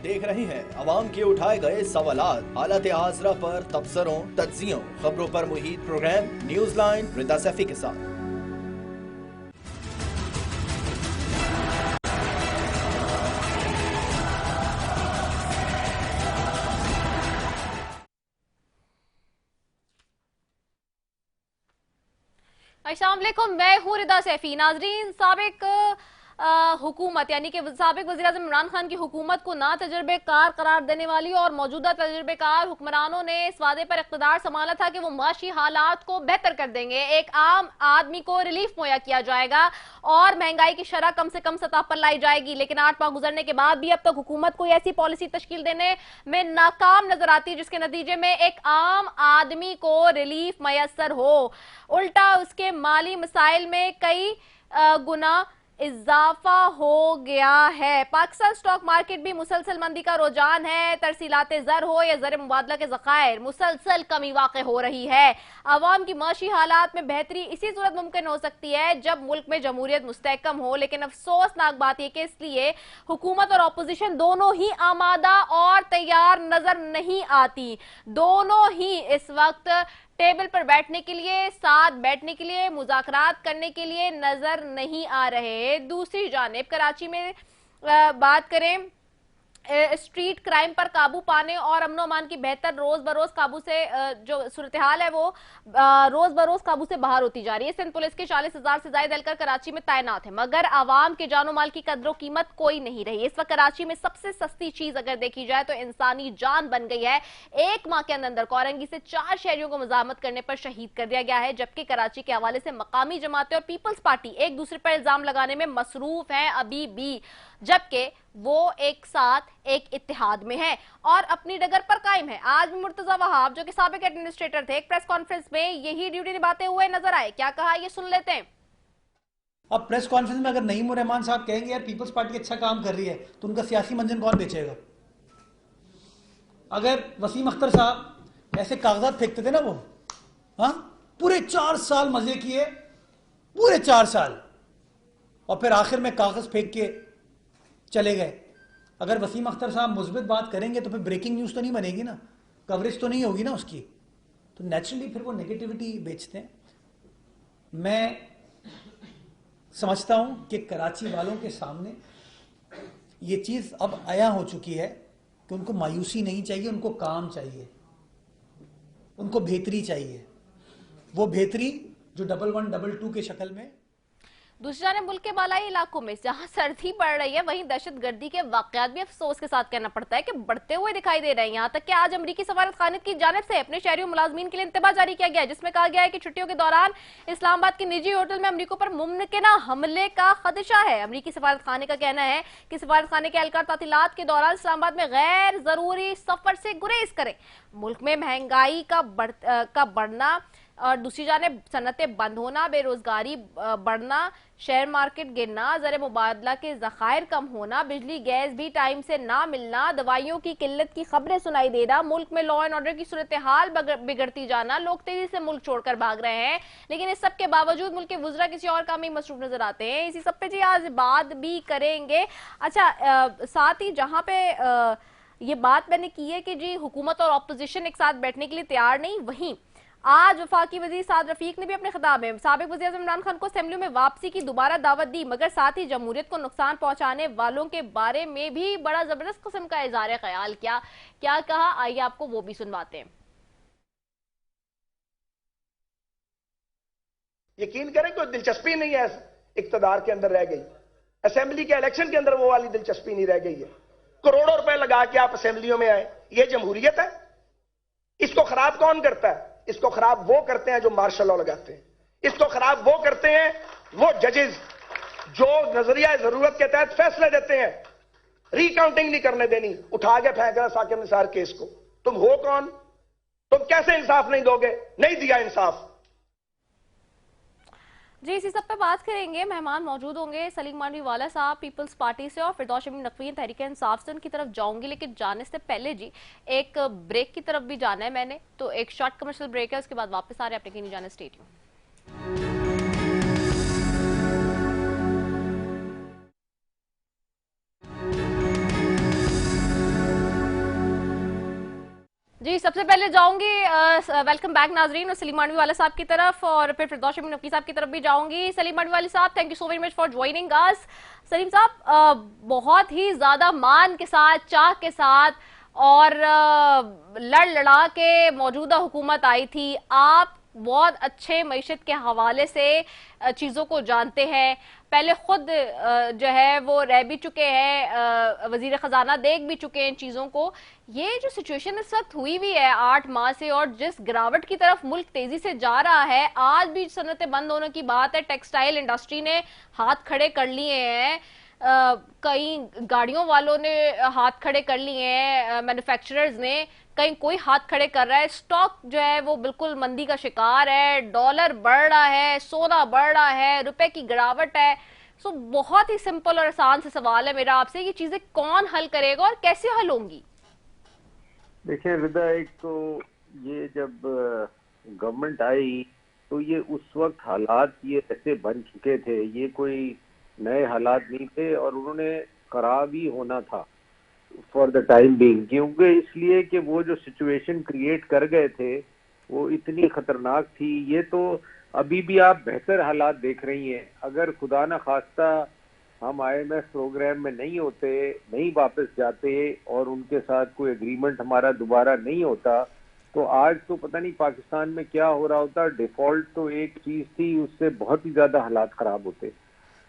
देख रहे हैं अवाम के उठाए गए सवालात, हालत हाजरा पर तबसरों, तज्जियों, खबरों पर मुहित प्रोग्राम न्यूज लाइन रिदा सैफी के साथ। अस्सलाम वालेकुम, मैं हूँ रिदा सैफी। नाजरीन, साबिक हुकूमत यानी कि साबिक वज़ीर-ए-आज़म इमरान खान की हुकूमत को ना तजर्बेकार करार देने वाली और मौजूदा तजर्बेकार हुक्मरानों ने इस वादे पर इख्तिदार संभाला था कि वो माशी हालात को बेहतर कर देंगे, एक आम आदमी को रिलीफ मुहैया किया जाएगा और महंगाई की शरह कम से कम सतह पर लाई जाएगी। लेकिन 8 माह गुजरने के बाद भी अब तक हुकूमत कोई ऐसी पॉलिसी तश्कील देने में नाकाम नजर आती है जिसके नतीजे में एक आम आदमी को रिलीफ मैसर हो। उल्टा उसके माली मसाइल में कई गुना इजाफा हो गया है। पाकिस्तान स्टॉक मार्केट भी मुसलसल मंदी का रुझान है। तरसीलाते ज़र हो या ज़र मुबादला के ज़खायर, मुसलसल कमी वाक़ हो रही है। आवाम की माशी हालात में बेहतरी इसी सूरत मुमकिन हो सकती है जब मुल्क में जमहूरियत मुस्तहकम हो। लेकिन अफसोसनाक बात यह कि इसलिए हुकूमत और अपोजिशन दोनों ही आमादा और तैयार नजर नहीं आती। दोनों ही इस वक्त टेबल पर बैठने के लिए, साथ बैठने के लिए, मुज़ाकरात करने के लिए नजर नहीं आ रहे। दूसरी जानिब कराची में बात करें, स्ट्रीट क्राइम पर काबू पाने और अमनो अमान की बेहतर रोज बरोज काबू से जो सूरत हाल है वो रोज बरोज काबू से बाहर होती जा रही है। सिंध पुलिस के 40,000 से ज्यादा एहलकार कराची में तैनात है, मगर आवाम के जानो माल की कदर कीमत कोई नहीं रही। इस वक्त कराची में सबसे सस्ती चीज अगर देखी जाए तो इंसानी जान बन गई है। 1 माह के अंदर कोरंगी से 4 शहरियों को मजामत करने पर शहीद कर दिया गया है, जबकि कराची के हवाले से मकामी जमातें और पीपल्स पार्टी एक दूसरे पर इल्जाम लगाने में मसरूफ है अभी भी, जबकि वो एक साथ एक इत्तेहाद में है और अपनी डगर पर कायम है। आज भी मुर्तजा वहाब जो कि साबिक एडमिनिस्ट्रेटर थे, एक प्रेस कॉन्फ्रेंस में यही ड्यूटी निभाते हुए नजर आए। क्या कहा ये सुन लेते हैं। अब प्रेस कॉन्फ्रेंस में अगर नईम उर रहमान साहब कहेंगे यार पीपल्स पार्टी अच्छा काम कर रही है तो उनका सियासी मंजन कौन बेचेगा। अगर वसीम अख्तर साहब ऐसे कागजात फेंकते थे ना वो, हाँ, पूरे 4 साल मजे किए, पूरे 4 साल, और फिर आखिर में कागज फेंक के चले गए। अगर वसीम अख्तर साहब मुस्बित बात करेंगे तो फिर ब्रेकिंग न्यूज़ तो नहीं बनेगी ना, कवरेज तो नहीं होगी ना उसकी, तो नेचुरली फिर वो नेगेटिविटी बेचते हैं। मैं समझता हूं कि कराची वालों के सामने ये चीज़ अब आया हो चुकी है कि उनको मायूसी नहीं चाहिए, उनको काम चाहिए, उनको बेहतरी चाहिए। वो बेहतरी जो 1122 के शक्ल में। दूसरी जाने मुल्क के बालाई इलाकों में जहां सर्दी बढ़ रही है, वहीं दहशतगर्दी के वाकयात भी अफसोस के साथ कहना पड़ता है कि बढ़ते हुए दिखाई दे रहे हैं। यहाँ तक कि आज अमरीकी सफारत खाने की जानिब से अपने शहरियों मुलाजमीन के लिए इंतबाह जारी किया गया है, जिसमें कहा गया है कि छुट्टियों के दौरान इस्लामाबाद के निजी होटल में अमरीकियों पर मुमकिन हमले का खदशा है। अमरीकी सफारत खाने का कहना है कि सफारत खाने के एहलकार तातीलात के दौरान इस्लामाबाद में गैर जरूरी सफर से गुरेज करें। मुल्क में महंगाई का बढ़ना और दूसरी जानिब सनतें बंद होना, बेरोजगारी बढ़ना, शेयर मार्केट गिरना, ज़र मुबादला के ज़खायर कम होना, बिजली गैस भी टाइम से ना मिलना, दवाइयों की किल्लत की खबरें सुनाई देना, मुल्क में लॉ एंड ऑर्डर की सूरत हाल बिगड़ती जाना, लोग तेजी से मुल्क छोड़कर भाग रहे हैं। लेकिन इस सब के बावजूद मुल्क के वुज़रा किसी और काम में मसरूफ नजर आते हैं। इसी सब पे जी आज बात भी करेंगे। अच्छा, साथ ही जहाँ पे ये बात मैंने की है कि जी हुकूमत और अपोजिशन एक साथ बैठने के लिए तैयार नहीं, वहीं आज वफाकी वजीर साद रफीक ने भी अपने खिताब में साबिक वज़ीर-ए-आज़म इमरान खान को असेंबली में वापसी की दोबारा दावत दी, मगर साथ ही जमहूरियत को नुकसान पहुंचाने वालों के बारे में भी बड़ा जबरदस्त किस्म का इज़हार ख्याल किया। क्या कहा, आइए आपको वो भी सुनवाते हैं। यकीन करें कोई दिलचस्पी नहीं है इक्तदार के अंदर रह गई, असेंबली के इलेक्शन के अंदर वो वाली दिलचस्पी नहीं रह गई है। करोड़ों रुपए लगा के आप असेंबलियों में आए, ये जमहूरियत है? इसको खराब कौन करता है? इसको खराब वो करते हैं जो मार्शल लॉ लगाते हैं। इसको खराब वो करते हैं वो जजेस जो नजरिया जरूरत के तहत फैसले देते हैं। रिकाउंटिंग नहीं करने देनी, उठा के फेंक रहा साकिब निसार केस को। तुम हो कौन? तुम कैसे इंसाफ नहीं दोगे? नहीं दिया इंसाफ। जी, इसी सब पे बात करेंगे। मेहमान मौजूद होंगे सलीम मांडवी वाला साहब पीपल्स पार्टी से और फिरदौस शमीम नकवी तहरीक इंसाफ से। उनकी तरफ जाऊंगी, लेकिन जाने से पहले जी एक ब्रेक की तरफ भी जाना है मैंने, तो एक शॉर्ट कमर्शियल ब्रेक है, उसके बाद वापस आ रहे हैं। अपने कहीं नहीं जाना, स्टे ट्यून्ड। जी, सबसे पहले जाऊंगी वेलकम बैक नाजरीन और सलीम मानवी वाला साहब की तरफ, और फिर फिरदौस शमीम नकवी साहब की तरफ भी जाऊंगी। सलीम मानवी वाले साहब, thank you so very much for joining us. Salim साहब, बहुत ही ज्यादा मान के साथ, चाह के साथ और लड़ लड़ा के मौजूदा हुकूमत आई थी। आप बहुत अच्छे मईशत के हवाले से चीज़ों को जानते हैं, पहले खुद जो है वो रह भी चुके हैं, वजीर खजाना देख भी चुके हैं चीज़ों को। ये जो सिचुएशन इस वक्त हुई हुई है 8 माह से, और जिस गिरावट की तरफ मुल्क तेजी से जा रहा है, आज भी सनतें बंद होने की बात है, टेक्सटाइल इंडस्ट्री ने हाथ खड़े कर लिए हैं, कई गाड़ियों वालों ने हाथ खड़े कर लिए हैं, मैन्युफैक्चरर्स ने, कहीं कोई हाथ खड़े कर रहा है, स्टॉक जो है वो बिल्कुल मंदी का शिकार है, डॉलर बढ़ रहा है, सोना बढ़ रहा है, रुपए की गिरावट है। सो बहुत ही सिंपल और आसान से सवाल है मेरा आपसे, ये चीजें कौन हल करेगा और कैसे हल होंगी? देखिए रिदा, एक तो ये जब गवर्नमेंट आई तो ये उस वक्त हालात ये ऐसे बन चुके थे, ये कोई नए हालात नहीं थे और उन्होंने खराब ही होना था फॉर द टाइम बीइंग, क्योंकि इसलिए कि वो जो सिचुएशन क्रिएट कर गए थे वो इतनी खतरनाक थी। ये तो अभी भी आप बेहतर हालात देख रही हैं। अगर खुदा न खास्ता हम IMF प्रोग्राम में नहीं होते, नहीं वापस जाते और उनके साथ कोई एग्रीमेंट हमारा दोबारा नहीं होता, तो आज तो पता नहीं पाकिस्तान में क्या हो रहा होता। डिफॉल्ट तो एक चीज थी, उससे बहुत ही ज्यादा हालात खराब होते।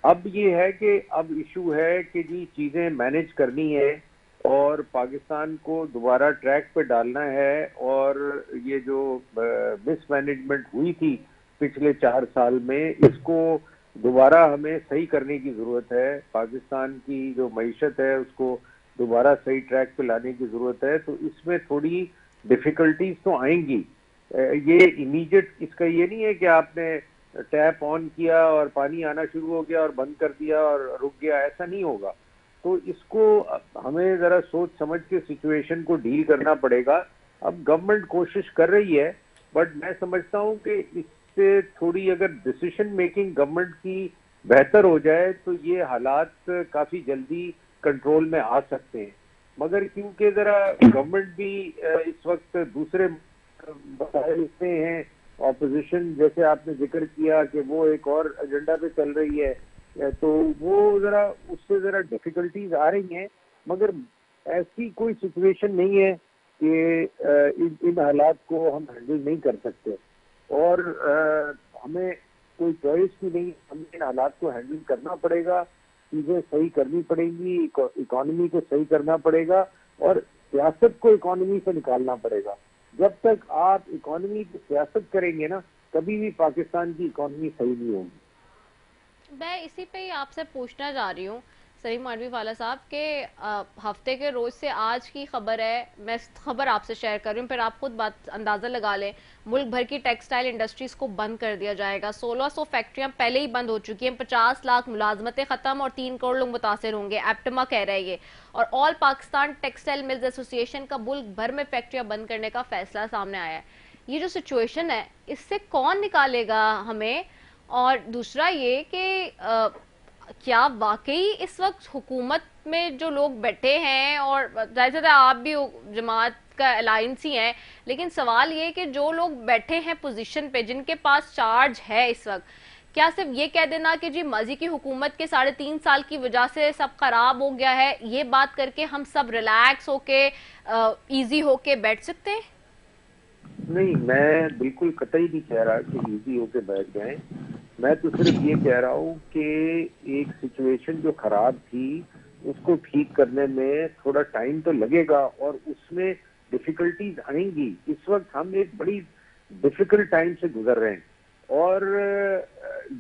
अब ये है कि अब इशू है कि जी चीजें मैनेज करनी है और पाकिस्तान को दोबारा ट्रैक पे डालना है, और ये जो मिसमैनेजमेंट हुई थी पिछले 4 साल में, इसको दोबारा हमें सही करने की जरूरत है। पाकिस्तान की जो मईशत है उसको दोबारा सही ट्रैक पे लाने की जरूरत है। तो इसमें थोड़ी डिफिकल्टीज तो आएंगी। ये इमीडिएट, इसका ये नहीं है कि आपने टैप ऑन किया और पानी आना शुरू हो गया और बंद कर दिया और रुक गया, ऐसा नहीं होगा। तो इसको हमें जरा सोच समझ के सिचुएशन को डील करना पड़ेगा। अब गवर्नमेंट कोशिश कर रही है, बट मैं समझता हूँ कि इससे थोड़ी अगर डिसीजन मेकिंग गवर्नमेंट की बेहतर हो जाए तो ये हालात काफी जल्दी कंट्रोल में आ सकते हैं। मगर क्योंकि जरा गवर्नमेंट भी इस वक्त दूसरे इसमें है, ऑपोजिशन जैसे आपने जिक्र किया कि वो एक और एजेंडा पे चल रही है, तो वो जरा उससे जरा डिफिकल्टीज आ रही हैं। मगर ऐसी कोई सिचुएशन नहीं है कि इन हालात को हम हैंडल नहीं कर सकते, और हमें कोई चॉइस भी नहीं, हमें इन हालात को हैंडल करना पड़ेगा, चीजें सही करनी पड़ेंगी, इकोनॉमी को सही करना पड़ेगा और सियासत को इकोनॉमी से निकालना पड़ेगा। जब तक आप इकोनॉमी की सियासत करेंगे ना, कभी भी पाकिस्तान की इकोनॉमी सही नहीं होगी। मैं इसी पे ही आपसे पूछना चाह रही हूँ सलीम मानवी वाला साहब के हफ्ते के रोज से आज की खबर है, मैं खबर आपसे शेयर कर रही हूँ, फिर आप खुद बात अंदाजा लगा लें। मुल्क भर की टेक्सटाइल इंडस्ट्रीज को बंद कर दिया जाएगा। 1600 फैक्ट्रियां पहले ही बंद हो चुकी हैं, 50 लाख मुलाजमतें खत्म और 3 करोड़ लोग मुतासर होंगे, एप्टमा कह रहा है ये। और all Pakistan textile mills association का मुल्क भर में फैक्ट्रियां बंद करने का फैसला सामने आया है। ये जो सिचुएशन है, इससे कौन निकालेगा हमें? और दूसरा ये कि क्या वाकई इस वक्त हुकूमत में जो लोग बैठे हैं, और जाहिर सी आप भी जमात का अलायंस ही हैं, लेकिन सवाल ये कि जो लोग बैठे हैं पोजीशन पे, जिनके पास चार्ज है इस वक्त, क्या सिर्फ ये कह देना कि जी माजी की हुकूमत के 3.5 साल की वजह से सब खराब हो गया है, ये बात करके हम सब रिलैक्स होके इजी होके बैठ सकते हैं? नहीं, मैं बिल्कुल कतई नहीं कह रहा कि इजी होके बैठ जाएं। मैं तो सिर्फ ये कह रहा हूँ कि एक सिचुएशन जो खराब थी उसको ठीक करने में थोड़ा टाइम तो लगेगा और उसमें डिफिकल्टीज आएंगी। इस वक्त हम एक बड़ी डिफिकल्ट टाइम से गुजर रहे हैं, और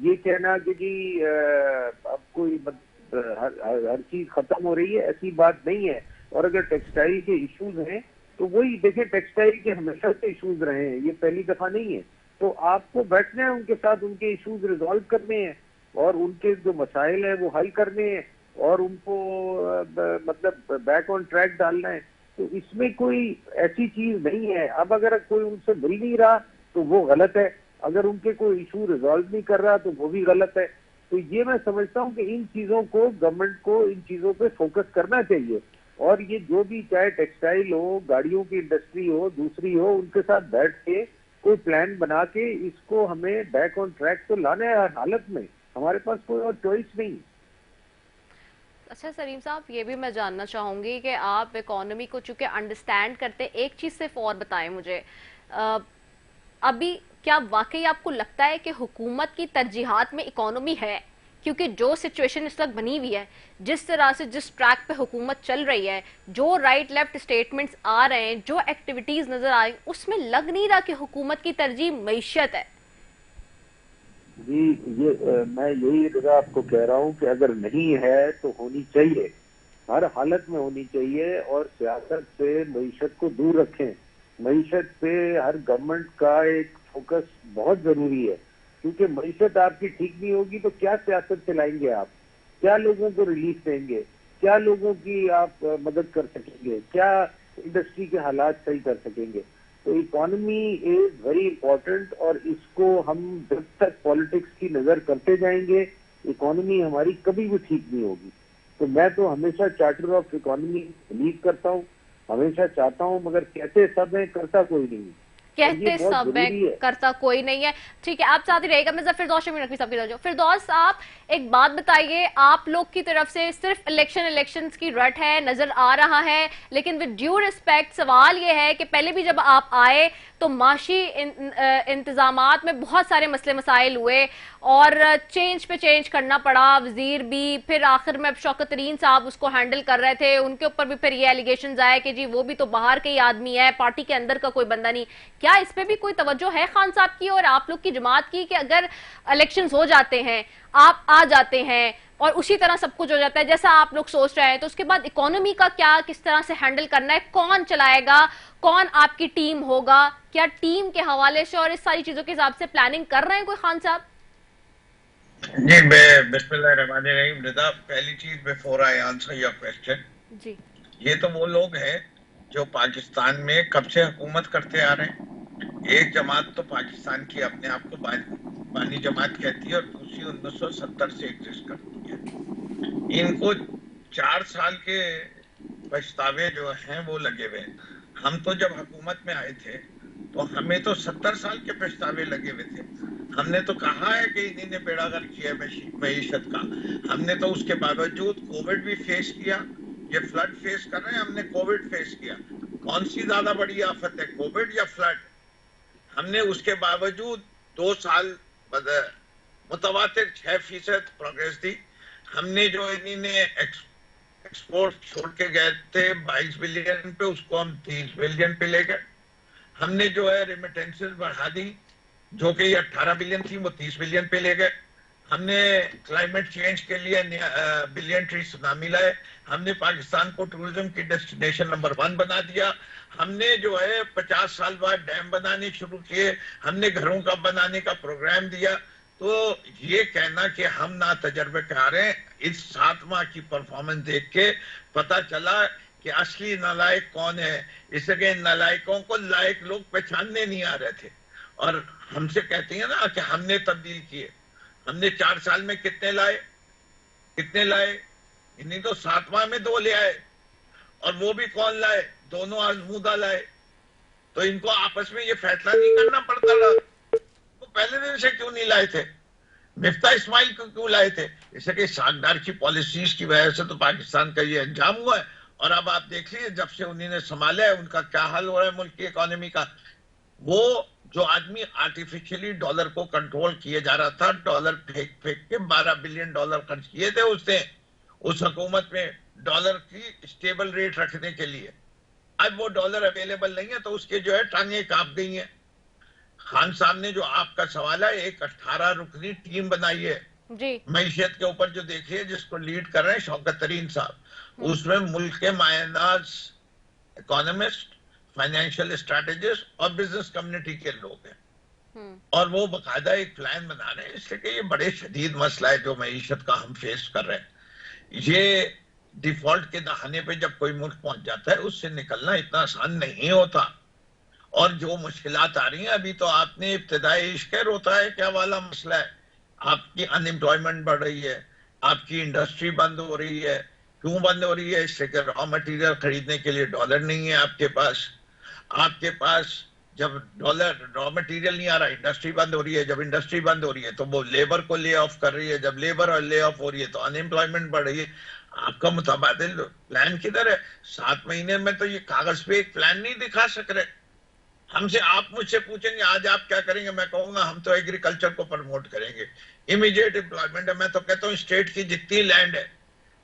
ये कहना कि जी अब कोई हर चीज खत्म हो रही है, ऐसी बात नहीं है। और अगर टेक्सटाइल के इश्यूज हैं तो वही देखिए, टेक्सटाइल के हमेशा से इश्यूज रहे हैं, ये पहली दफा नहीं है। तो आपको बैठना है उनके साथ, उनके इश्यूज रिजॉल्व करने हैं और उनके जो मसाइल है वो हल करने हैं और उनको मतलब बैक ऑन ट्रैक डालना है। तो इसमें कोई ऐसी चीज नहीं है। अब अगर कोई उनसे मिल नहीं रहा तो वो गलत है, अगर उनके कोई इशू रिजॉल्व नहीं कर रहा तो वो भी गलत है। तो ये मैं समझता हूँ कि इन चीजों को, गवर्नमेंट को इन चीजों पे फोकस करना चाहिए। और ये जो भी चाहे टेक्सटाइल हो, गाड़ियों की इंडस्ट्री हो, दूसरी हो, उनके साथ बैठ के कोई प्लान बना के इसको हमें बैक ऑन ट्रैक तो लाना है हर हालत में, हमारे पास कोई और चॉइस नहीं। अच्छा सलीम साहब, ये भी मैं जानना चाहूंगी कि आप इकोनॉमी को चूंकि अंडरस्टैंड करते, एक चीज सिर्फ और बताएं मुझे, अभी क्या वाकई आपको लगता है कि हुकूमत की तरजीहात में इकोनॉमी है? क्योंकि जो सिचुएशन इस वक्त बनी हुई है, जिस तरह से जिस ट्रैक पे हुकूमत चल रही है, जो राइट लेफ्ट स्टेटमेंट्स आ रहे हैं, जो एक्टिविटीज नजर आ रही, उसमें लग नहीं रहा कि हुकूमत की तरजीह मईशत है। जी ये मैं यही रजा आपको कह रहा हूँ कि अगर नहीं है तो होनी चाहिए, हर हालत में होनी चाहिए। और सियासत से मईशत को दूर रखें, मईशत पे हर गवर्नमेंट का एक फोकस बहुत जरूरी है, क्योंकि मईशत आपकी ठीक नहीं होगी तो क्या सियासत चलाएंगे आप, क्या लोगों को रिलीफ देंगे, क्या लोगों की आप मदद कर सकेंगे, क्या इंडस्ट्री के हालात सही कर सकेंगे। तो इकोनॉमी इज वेरी इंपॉर्टेंट, और इसको हम जब तक पॉलिटिक्स की नजर करते जाएंगे इकोनॉमी हमारी कभी भी ठीक नहीं होगी। तो मैं तो हमेशा चार्टर ऑफ इकोनॉमी बिलीव करता हूँ, हमेशा चाहता हूँ, मगर कहते सब है करता कोई नहीं, कहते सब है करता कोई नहीं है। ठीक है, आप साथ ही रहेगा। मैं फिरदौस शमीम नकवी साहब की तरफ जाऊं। फिरदौस साहब, एक बात बताइए, आप लोग की तरफ से सिर्फ इलेक्शंस की रट है नजर आ रहा है, लेकिन विद ड्यू रिस्पेक्ट सवाल ये है कि पहले भी जब आप आए तो माशी इंतजामात में बहुत सारे मसले मसाइल हुए और चेंज पे चेंज करना पड़ा, वजीर भी, फिर आखिर में अब शौकत तरीन साहब उसको हैंडल कर रहे थे, उनके ऊपर भी फिर ये एलिगेशंस आए कि जी वो भी तो बाहर के ही आदमी है, पार्टी के अंदर का कोई बंदा नहीं। क्या इस पे भी कोई तवज्जो है खान साहब की और आप लोग की जमात की कि अगर इलेक्शंस हो जाते हैं, आप आ जाते हैं और उसी तरह सब कुछ हो जाता है जैसा आप लोग सोच रहे हैं, तो उसके बाद इकोनॉमी का क्या, किस तरह से हैंडल करना है, कौन चलाएगा, कौन आपकी टीम होगा, क्या टीम के हवाले से और इस सारी चीजों के हिसाब से प्लानिंग कर रहे हैं कोई खान साहब? जी, बिस्मिल्लाहिर्रहमानिर्रहीम। रिदा, पहली चीज before I answer your question, जी ये तो वो लोग हैं जो पाकिस्तान में कब से हुकूमत करते आ रहे हैं। एक जमात तो पाकिस्तान की अपने आप को बानी जमात कहती है और दूसरी 1970 से एग्जिस्ट करती है। इनको 4 साल के पछतावे जो हैं वो लगे हुए हैं। हम तो जब हुकूमत में आए थे तो हमें तो 70 साल के पछतावे लगे हुए थे। हमने तो कहा है कि इन्हीं ने बेड़ा गर्क किया मईशत का। हमने तो उसके बावजूद कोविड भी फेस किया, ये फ्लड फेस कर रहे हैं, हमने कोविड फेस किया। कौन सी ज्यादा बड़ी आफत है, कोविड या फ्लड? हमने उसके बावजूद 2 साल मुतवातिर 6% प्रोग्रेस दी। हमने जो इन्हीं ने एक्सपोर्ट छोड़ के गए थे 22 बिलियन पे, उसको हम 30 बिलियन पे ले गए। हमने जो है रेमिटेंसेस बढ़ा दी, जो कि 18 बिलियन थी वो 30 बिलियन पे ले गए। हमने क्लाइमेट चेंज के लिए बिलियन ट्री सुनामी लाए। हमने पाकिस्तान को टूरिज्म की डेस्टिनेशन नंबर 1 बना दिया। हमने जो है 50 साल बाद डैम बनाने शुरू किए। हमने घरों का बनाने का प्रोग्राम दिया। तो ये कहना कि हम ना तजर्बेकार हैं, इस 7 माह की परफॉर्मेंस देख के पता चला कि असली नालायक कौन है। इसलिए नालायकों को लायक लोग पहचानने नहीं आ रहे थे और हमसे कहते हैं ना कि हमने तब्दील किए। हमने 4 साल में कितने लाए? इन्हीं तो 7 माह में 2 ले आए, और वो भी कौन लाए? दोनों आजमूदा लाए। तो इनको आपस में ये फैसला नहीं करना पड़ता था तो पहले दिन से क्यों नहीं लाए थे? मिफ्ता इस्माइल को क्यों लाए थे? इससे कि सागदार की पॉलिसीज की वजह से तो पाकिस्तान का ये अंजाम हुआ है। और अब आप देख लीजिए जब से उन्होंने संभाला है उनका क्या हाल हो रहा है मुल्क की इकोनॉमी का। वो जो आदमी आर्टिफिशियली डॉलर को कंट्रोल किए जा रहा था, डॉलर फेंक के 12 बिलियन डॉलर खर्च किए थे उसने उस हुकूमत में डॉलर की स्टेबल रेट रखने के लिए। अब वो डॉलर अवेलेबल नहीं है तो उसके जो है टांगे कांप गई हैं। खान साहब ने जो आपका सवाल है, एक 18 रुकनी टीम बनाई है मईशत के ऊपर, जो देखिए जिसको लीड कर रहे हैं शौकत तरीन साहब। उसमें मुल्क के मायनाज इकोनॉमिस्ट, फाइनेंशियल स्ट्रेटेजिस्ट और बिजनेस कम्युनिटी के लोग हैं और वो बकायदा एक प्लान बना रहे हैं। इसलिए कि ये बड़े शदीद मसला है जो मईशत का हम फेस कर रहे हैं। ये डिफॉल्ट के दहाने पे जब कोई मुल्क पहुंच जाता है उससे निकलना इतना आसान नहीं होता। और जो मुश्किलात आ रही हैं, अभी तो आपने इब्तिदाई इश्क रोता है क्या वाला मसला है। आपकी अनएम्प्लॉयमेंट बढ़ रही है, आपकी इंडस्ट्री बंद हो रही है, क्यों बंद हो रही है? इससे कि रॉ मटेरियल खरीदने के लिए डॉलर नहीं है आपके पास जब डॉलर रॉ मटेरियल नहीं आ रहा, इंडस्ट्री बंद हो रही है। जब इंडस्ट्री बंद हो रही है तो वो लेबर को ले ऑफ कर रही है। जब लेबर और ले ऑफ हो रही है तो अनएम्प्लॉयमेंट बढ़ रही है। आपका मुतबादिल प्लान किधर है? 7 महीने में तो ये कागज पे एक प्लान नहीं दिखा सक रहे। हमसे आप मुझसे पूछेंगे आज आप क्या करेंगे, मैं कहूंगा हम तो एग्रीकल्चर को प्रमोट करेंगे, इमीडिएट एम्प्लॉयमेंट है। मैं तो कहता हूँ स्टेट की जितनी लैंड है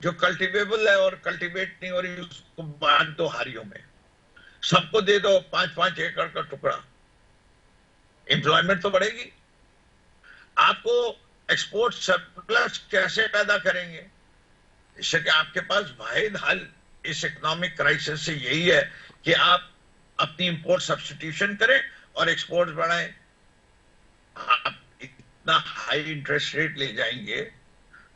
जो कल्टिवेबल है और कल्टिवेट नहीं हो रही उसको बांट दो हारियों में, सबको दे दो 5-5 एकड़ का टुकड़ा, एम्प्लॉयमेंट तो बढ़ेगी। आपको एक्सपोर्ट सरप्लस कैसे पैदा करेंगे? इससे कि आपके पास वाहिद हल इस इकोनॉमिक क्राइसिस से यही है कि आप अपनी इंपोर्ट सब्स्टिट्यूशन करें और एक्सपोर्ट बढ़ाएं। आप इतना हाई इंटरेस्ट रेट ले जाएंगे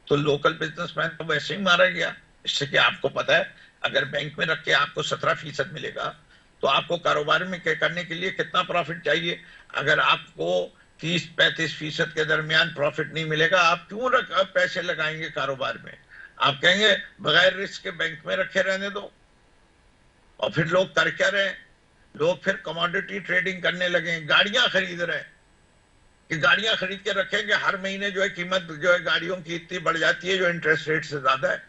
तो लोकल बिजनेसमैन तो वैसे ही मारा गया। इससे कि आपको पता है अगर बैंक में रख के आपको 17% मिलेगा तो आपको कारोबार में करने के लिए कितना प्रॉफिट चाहिए? अगर आपको 30-35% के दरमियान प्रॉफिट नहीं मिलेगा, आप क्यों पैसे लगाएंगे कारोबार में? आप कहेंगे बगैर रिस्क के बैंक में रखे रहने दो। और फिर लोग कर क्या रहे हैं? लोग फिर कमोडिटी ट्रेडिंग करने लगे, गाड़ियां खरीद रहे हैं कि गाड़ियां खरीद के रखेंगे, हर महीने जो है कीमत जो है गाड़ियों की इतनी बढ़ जाती है जो इंटरेस्ट रेट से ज्यादा है।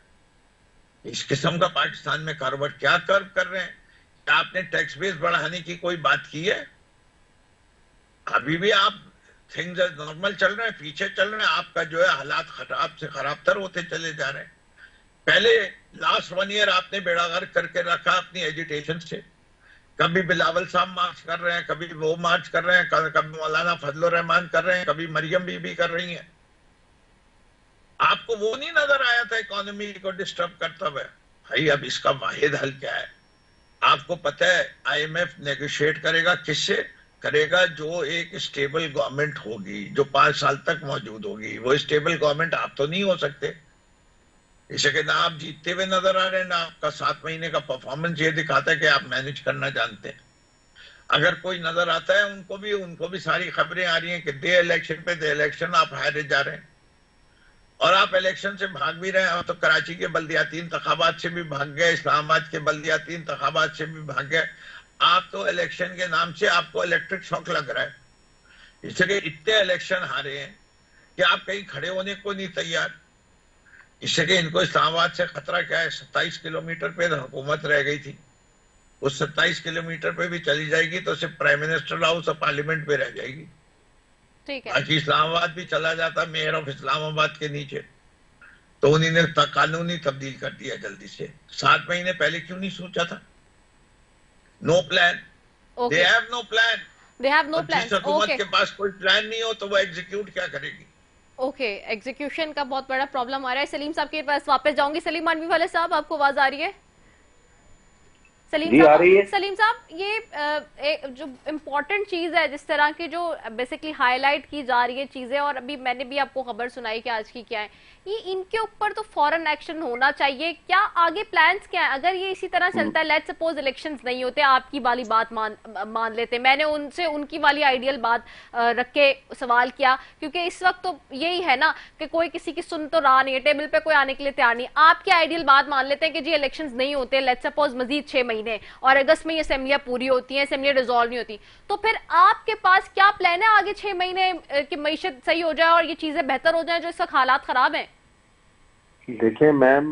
इस किस्म का पाकिस्तान में कारोबार क्या कर रहे हैं? क्या आपने टैक्स बेस बढ़ाने की कोई बात की है? अभी भी आप थिंग्स नॉर्मल चल रहे हैं, पीछे चल रहे हैं। आपका जो है हालात खराब से खराब तर होते चले जा रहे हैं। पहले लास्ट 1 ईयर आपने बेड़ागर्क करके रखा अपनी एजुटेशन से। कभी बिलावल साहब मार्च कर रहे हैं, कभी वो मार्च कर रहे हैं, कभी मौलाना फजलुर रहमान कर रहे हैं, कभी मरियम बीबी कर रही हैं। आपको वो नहीं नजर आया था इकोनॉमी को डिस्टर्ब करता हुआ? भाई अब इसका वाहिद हल क्या है? आपको पता है IMF नेगोशिएट करेगा किससे? करेगा जो एक स्टेबल गवर्नमेंट होगी जो 5 साल तक मौजूद होगी। वो स्टेबल गवर्नमेंट आप तो नहीं हो सकते। इसे कि ना आप जीतते हुए नजर आ रहे हैं, ना आपका 7 महीने का परफॉर्मेंस ये दिखाता है कि आप मैनेज करना जानते हैं। अगर कोई नजर आता है उनको भी सारी खबरें आ रही हैं कि दे इलेक्शन आप हारे जा रहे हैं और आप इलेक्शन से भाग भी रहे हैं। अब तो कराची के बल्दियाती इंतखाबात से भी भाग गए, इस्लामाबाद के बल्दियाती इंतखाबात से भी भाग गए। आप तो इलेक्शन के नाम से आपको इलेक्ट्रिक शॉक लग रहा है। इसलिए इतने इलेक्शन हारे हैं कि आप कहीं खड़े होने को नहीं तैयार। इससे कि इनको इस्लामाबाद से खतरा क्या है? 27 किलोमीटर पे हुकूमत रह गई थी, उस 27 किलोमीटर पे भी चली जाएगी तो सिर्फ प्राइम मिनिस्टर हाउस और पार्लियामेंट पे रह जाएगी। ठीक है। बाकी इस्लामाबाद भी चला जाता मेयर ऑफ इस्लामाबाद के नीचे। तो उन्होंने कानूनी तब्दील कर दिया जल्दी से। 7 महीने पहले क्यों नहीं सोचा था? No plan, they have no plan. जिस हुकूमत के पास कोई प्लान नहीं हो तो वो एग्जीक्यूट क्या करेगी? एग्जीक्यूशन का बहुत बड़ा प्रॉब्लम आ रहा है। सलीम साहब के पास वापस जाऊंगी। सलीम मानवी वाले साहब, आपको आवाज आ रही है? सलीम साहब, ये जो इम्पोर्टेंट चीज है, जिस तरह की जो बेसिकली हाईलाइट की जा रही है चीजें, और अभी मैंने भी आपको खबर सुनाई कि आज की क्या है, ये इनके ऊपर तो फौरन एक्शन होना चाहिए। क्या आगे प्लान्स क्या है? अगर ये इसी तरह चलता है, लेट्स सपोज इलेक्शंस नहीं होते, आपकी वाली बात मान लेते, मैंने उनसे उनकी वाली आइडियल बात रख के सवाल किया, क्योंकि इस वक्त तो यही है ना कि कोई किसी की सुन तो रहा नहीं है, टेबल पे कोई आने के लिए तैयार नहीं। आपकी आइडियल बात मान लेते हैं कि जी इलेक्शंस नहीं होते, लेट्स सपोज मजीद 6 महीने, और अगस्त में ये असेंबलियां पूरी होती हैं, असेंबलियां डिसॉल्व नहीं होती, तो फिर आपके पास क्या प्लान है आगे 6 महीने की मईशत सही हो जाए और ये चीजें बेहतर हो जाए जो इस वक्त हालात खराब हैं? देखिए मैम,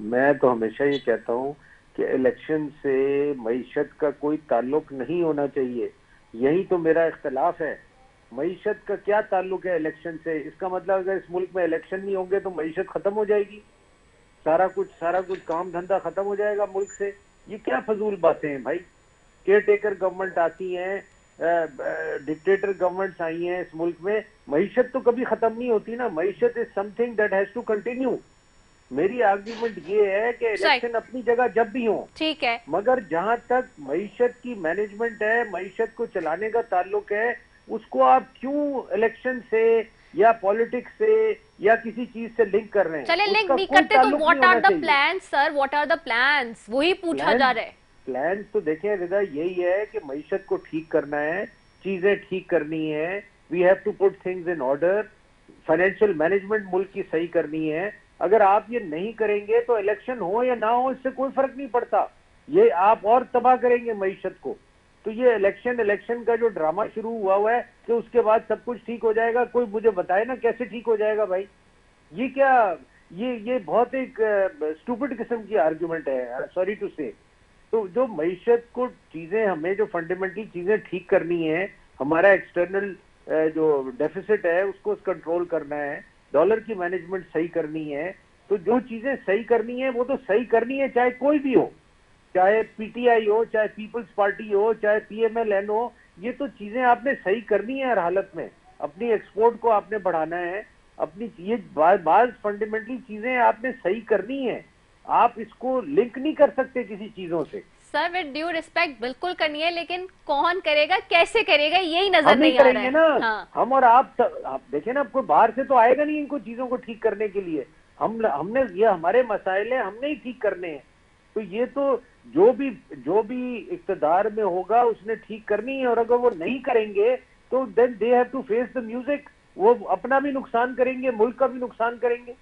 मैं तो हमेशा ये कहता हूँ कि इलेक्शन से मईशत का कोई ताल्लुक नहीं होना चाहिए। यही तो मेरा इख्तलाफ है। मईशत का क्या ताल्लुक है इलेक्शन से? इसका मतलब अगर इस मुल्क में इलेक्शन नहीं होंगे तो मईशत खत्म हो जाएगी, सारा कुछ काम धंधा खत्म हो जाएगा मुल्क से। ये क्या फजूल बातें हैं भाई। केयर टेकर गवर्नमेंट आती हैं, डिक्टेटर गवर्नमेंट्स आई हैं इस मुल्क में, मईशत तो कभी खत्म नहीं होती ना। मईशत is something that has to continue. मेरी आर्ग्यूमेंट ये है कि इलेक्शन अपनी जगह जब भी हो, ठीक है, मगर जहां तक मईशत की मैनेजमेंट है, मईशत को चलाने का ताल्लुक है, उसको आप क्यों इलेक्शन से या पॉलिटिक्स से या किसी चीज से लिंक कर रहे हैं? चले लिंक नहीं करते तो what are the plans sir? What are the plans? वही पूछा जा रहा है। प्लान्स तो देखिए रिदा, यही है कि मईशत को ठीक करना है, चीजें ठीक करनी है, we have to put things in order, financial management मुल्क की सही करनी है। अगर आप ये नहीं करेंगे तो इलेक्शन हो या ना हो इससे कोई फर्क नहीं पड़ता, ये आप और तबाह करेंगे मईशत को। तो ये इलेक्शन का जो ड्रामा शुरू हुआ है कि उसके बाद सब कुछ ठीक हो जाएगा, कोई मुझे बताए ना कैसे ठीक हो जाएगा भाई। ये क्या, ये बहुत एक स्टूपिड किस्म की आर्ग्यूमेंट है, सॉरी टू से। तो जो मईशत को चीजें, हमें जो फंडामेंटल चीजें ठीक करनी है, हमारा एक्सटर्नल जो डेफिसिट है उसको कंट्रोल करना है, डॉलर की मैनेजमेंट सही करनी है, तो जो चीजें सही करनी है वो तो सही करनी है, चाहे कोई भी हो, चाहे पीटीआई हो, चाहे पीपल्स पार्टी हो, चाहे पीएमएलएन हो। ये तो चीजें आपने सही करनी है हर हालत में। अपनी एक्सपोर्ट को आपने बढ़ाना है, अपनी ये बात फंडामेंटल चीजें आपने सही करनी है। आप इसको लिंक नहीं कर सकते किसी चीजों से। सर विद ड्यू रिस्पेक्ट बिल्कुल करनी है, लेकिन कौन करेगा, कैसे करेगा, यही नजर नहीं आ रहा है ना। हाँ। हम और आप देखें ना, आपको बाहर से तो आएगा नहीं इनको चीजों को ठीक करने के लिए। हमने ये हमारे मसाइल है, हमने ही ठीक करने हैं। तो ये तो जो भी इक्तदार में होगा उसने ठीक करनी है, और अगर वो नहीं करेंगे तो then they have to face the music. वो अपना भी नुकसान करेंगे, मुल्क का भी नुकसान करेंगे।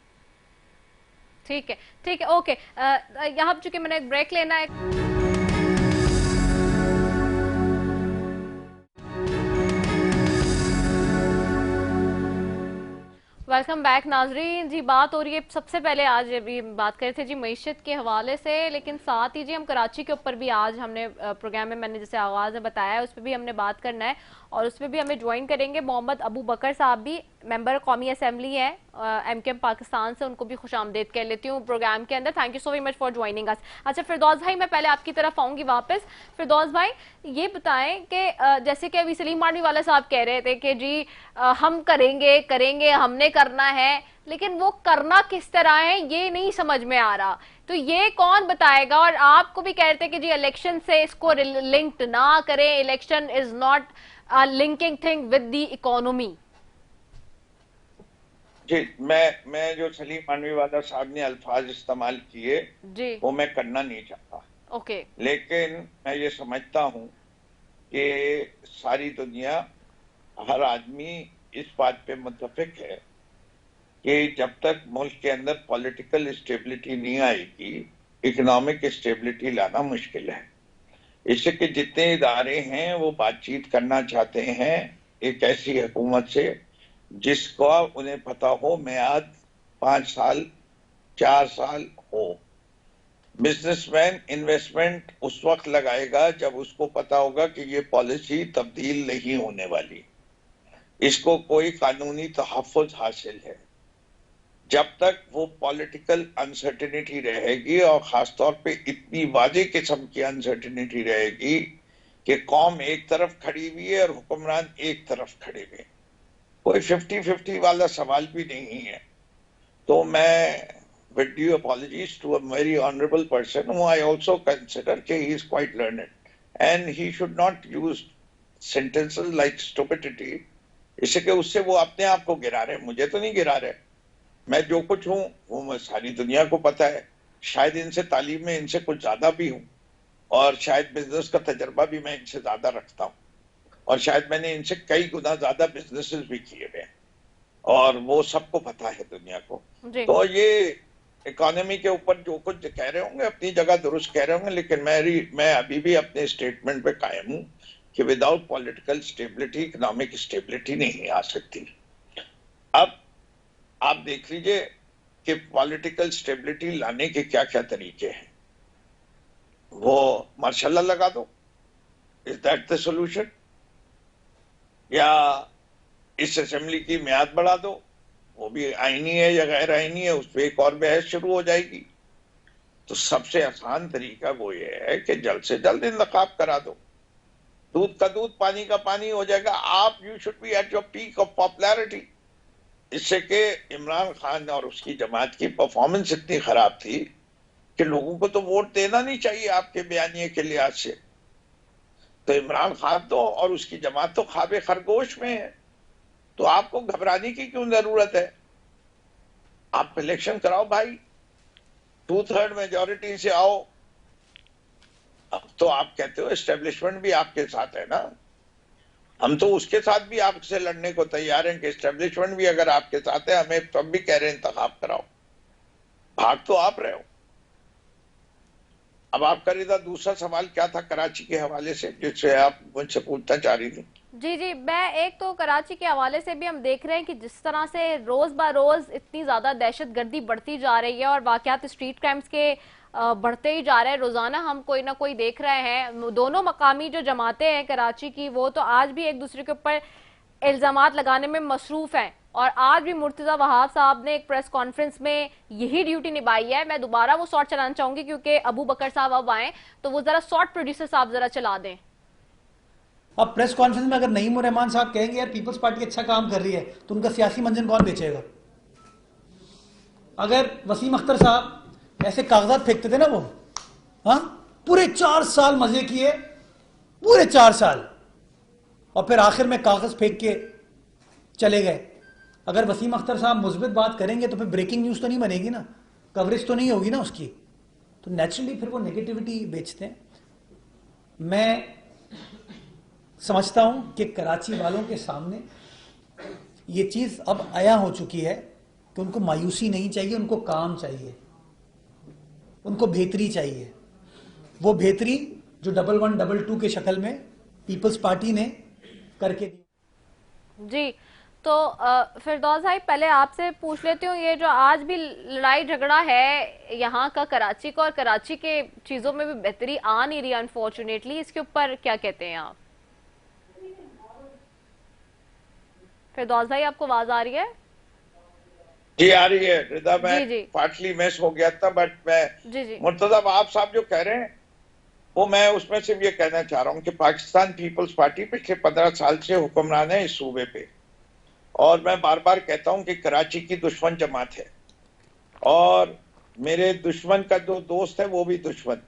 ठीक है, ओके। यहाँ चूंकि मैंने एक ब्रेक लेना है। वेलकम बैक नाजरीन जी। बात हो रही है, सबसे पहले आज अभी बात कर रहे थे जी मईशत के हवाले से, लेकिन साथ ही जी हम कराची के ऊपर भी आज हमने प्रोग्राम में, मैंने जैसे आगाज में बताया, उस पर भी हमने बात करना है, और उस पर भी हमें ज्वाइन करेंगे मोहम्मद अबू बकर साहब भी, मेंबर कौमी असेंबली है एमकेएम पाकिस्तान से। उनको भी खुशामदीद कह लेती हूँ प्रोग्राम के अंदर। Thank you so very much for joining us. अच्छा फिरदौस भाई, मैं पहले आपकी तरफ आऊंगी वापस। फिरदौस भाई ये बताएं कि जैसे कि अभी सलीम मांडवी वाला साहब कह रहे थे कि जी हम करेंगे हमने करना है, लेकिन वो करना किस तरह है ये नहीं समझ में आ रहा। तो ये कौन बताएगा? और आपको भी कह रहे थे कि जी इलेक्शन से इसको लिंक्ड ना करें, election is not linking thing with the economy. जी, मैं जो सलीम मानवी वाला साहब ने अल्फाज इस्तेमाल किए वो मैं करना नहीं चाहता। ओके। लेकिन मैं ये समझता हूँ कि सारी दुनिया, हर आदमी इस बात पे मुत्तफिक है कि जब तक मुल्क के अंदर पॉलिटिकल स्टेबिलिटी नहीं आएगी, इकोनॉमिक स्टेबिलिटी लाना मुश्किल है। इससे कि जितने इदारे हैं वो बातचीत करना चाहते हैं एक ऐसी हुकूमत से जिसको उन्हें पता हो मियाद 5 साल 4 साल हो। बिजनेसमैन इन्वेस्टमेंट उस वक्त लगाएगा जब उसको पता होगा कि ये पॉलिसी तब्दील नहीं होने वाली, इसको कोई कानूनी तहफ़्फ़ुज़ हासिल है। जब तक वो पॉलिटिकल अनसर्टेनिटी रहेगी, और खासतौर पे इतनी वाज़ेह किस्म की अनसर्टेनिटी रहेगी कि कौम एक तरफ खड़ी हुई है और हुक्मरान एक तरफ खड़े हुए हैं, कोई 50-50 वाला सवाल भी नहीं है। तो मैं with due apologies to a very honorable person who I also consider that he is quite learned and he should not use sentences like stupidity, इससे कि उससे वो अपने आप को गिरा रहे, मुझे तो नहीं गिरा रहे। मैं जो कुछ हूँ वो सारी दुनिया को पता है, शायद इनसे तालीम में इनसे कुछ ज्यादा भी हूँ, और शायद बिजनेस का तजर्बा भी मैं इनसे ज्यादा रखता हूँ, और शायद मैंने इनसे कई गुना ज्यादा बिजनेसेस भी किए हुए हैं, और वो सबको पता है दुनिया को। तो ये इकोनॉमी के ऊपर जो कुछ कह रहे होंगे अपनी जगह दुरुस्त कह रहे होंगे, लेकिन मैं अभी भी अपने स्टेटमेंट पे कायम हूँ कि without political stability economic stability नहीं आ सकती। अब आप देख लीजिए कि पॉलिटिकल स्टेबिलिटी लाने के क्या क्या तरीके हैं। वो मार्शल लॉ लगा दो, इज दैट द सॉल्यूशन? या इस असेंबली की मियाद बढ़ा दो, वो भी आईनी है या गैर आईनी है, उस पर एक और बहस शुरू हो जाएगी। तो सबसे आसान तरीका वो ये है कि जल्द से जल्द इंतखाब करा दो, दूध का दूध पानी का पानी हो जाएगा। आप you should be at your peak of popularity. इससे कि इमरान खान और उसकी जमात की परफॉर्मेंस इतनी खराब थी कि लोगों को तो वोट देना नहीं चाहिए आपके बयानिए के लिहाज से। तो इमरान खान तो और उसकी जमात तो ख्वाबे खरगोश में है, तो आपको घबराने की क्यों जरूरत है? आप इलेक्शन कराओ भाई, 2/3 मेजॉरिटी से आओ। अब तो आप कहते हो एस्टेब्लिशमेंट भी आपके साथ है ना, हम तो उसके साथ भी आपसे लड़ने को तैयार हैं कि एस्टेब्लिशमेंट भी अगर आपके साथ है, हमें तब भी कह रहे हैं इंतखाब कराओ। भाग तो आप रहे हो। अब आपका रिदा दूसरा सवाल क्या था कराची के हवाले से, जिससे आप मुझसे पूछना चाह रही थी? जी जी, मैं एक तो कराची के हवाले से भी हम देख रहे हैं कि जिस तरह से रोज ब रोज इतनी ज्यादा दहशतगर्दी बढ़ती जा रही है और वाकयात स्ट्रीट क्राइम्स के बढ़ते ही जा रहे हैं। रोजाना हम कोई ना कोई देख रहे हैं। दोनों मकामी जो जमातें हैं कराची की, वो तो आज भी एक दूसरे के ऊपर इल्जामात लगाने में मसरूफ हैं। और आज भी मुर्तजा वहाब साहब ने एक प्रेस कॉन्फ्रेंस में यही ड्यूटी निभाई है। मैं दोबारा वो शॉट चलाना चाहूंगी क्योंकि अबू बकर साहब अब आए, तो वो जरा शॉट प्रोड्यूसर साहब जरा चला दें। अब प्रेस कॉन्फ्रेंस में अगर नईम उर रहमान साहब कहेंगे यार पीपल्स पार्टी अच्छा काम कर रही है, तो उनका सियासी मंजन कौन बेचेगा? अगर वसीम अख्तर साहब ऐसे कागजात फेंकते थे ना वो, हाँ, पूरे 4 साल मजे किए, पूरे 4 साल, और फिर आखिर में कागज फेंक के चले गए। अगर वसीम अख्तर साहब मुस्बित बात करेंगे तो फिर ब्रेकिंग न्यूज तो नहीं बनेगी ना, कवरेज तो नहीं होगी ना उसकी, तो नेचुरली फिर वो नेगेटिविटी बेचते हैं। मैं समझता हूं कि कराची वालों के सामने ये चीज अब आया हो चुकी है कि उनको मायूसी नहीं चाहिए, उनको काम चाहिए, उनको बेहतरी चाहिए। वो बेहतरी जो 1122 के शक्ल में पीपल्स पार्टी ने करके दी। जी, तो फिरदौस भाई पहले आपसे पूछ लेती हूँ, ये जो आज भी लड़ाई झगड़ा है यहाँ का कराची का, और कराची के चीजों में भी बेहतरी आ नहीं रही अनफॉर्चुनेटली, इसके ऊपर क्या कहते हैं आप? फिरदौस भाई आपको आवाज आ रही है? जी आ रही है रिदा, मैं जी, जी। पार्टली मिस हो गया था, बट मैं मुर्तजा वहाब साहब जो कह रहे हैं वो मैं उसमें सिर्फ ये कहना चाह रहा हूँ कि पाकिस्तान पीपल्स पार्टी पिछले 15 साल से हुक्मरान है इस सूबे पे, और मैं बार बार कहता हूं कि कराची की दुश्मन जमात है और मेरे दुश्मन का जो दोस्त है वो भी दुश्मन।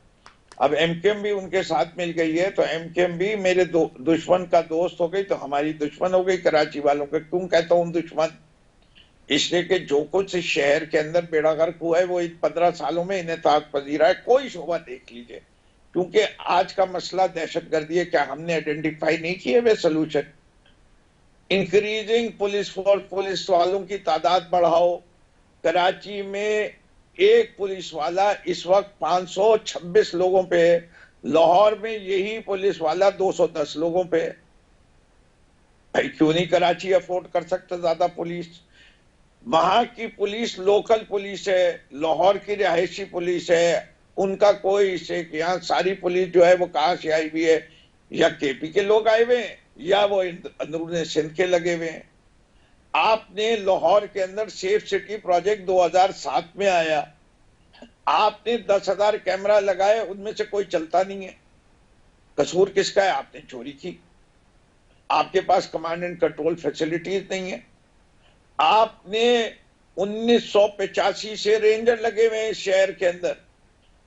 अब एमकेएम भी उनके साथ मिल गई है, तो एमकेएम भी मेरे दुश्मन का दोस्त हो गई, तो हमारी दुश्मन हो गई कराची वालों के। क्यों कहता हूं दुश्मन? इसलिए कि जो कुछ इस शहर के अंदर बेड़ा गर्क हुआ है वो इन 15 सालों में इन्हें ताक पजीरा है। कोई शोबा देख लीजिए, क्योंकि आज का मसला दहशतगर्दी है। क्या हमने आइडेंटिफाई नहीं किए वे solution? Increasing police force, police वालों की तादाद बढ़ाओ। कराची में एक पुलिस वाला इस वक्त 526 लोगों पे है, लाहौर में यही पुलिस वाला 210 लोगों पे है। भाई क्यों नहीं कराची अफोर्ड कर सकता ज्यादा पुलिस? वहां की पुलिस लोकल पुलिस है, लाहौर की रिहायशी पुलिस है, उनका कोई इसे कि यहाँ सारी पुलिस जो है वो कहां से आई हुई है, या केपी के लोग आए हुए हैं या वो अंदरून सिंध के लगे हुए हैं। आपने लाहौर के अंदर सेफ सिटी प्रोजेक्ट 2007 में आया, आपने 10,000 कैमरा लगाए, उनमें से कोई चलता नहीं है। कसूर किसका है? आपने चोरी की। आपके पास कमांड एंड कंट्रोल फैसिलिटीज नहीं है। आपने 1985 से रेंजर लगे हुए हैं शहर के अंदर,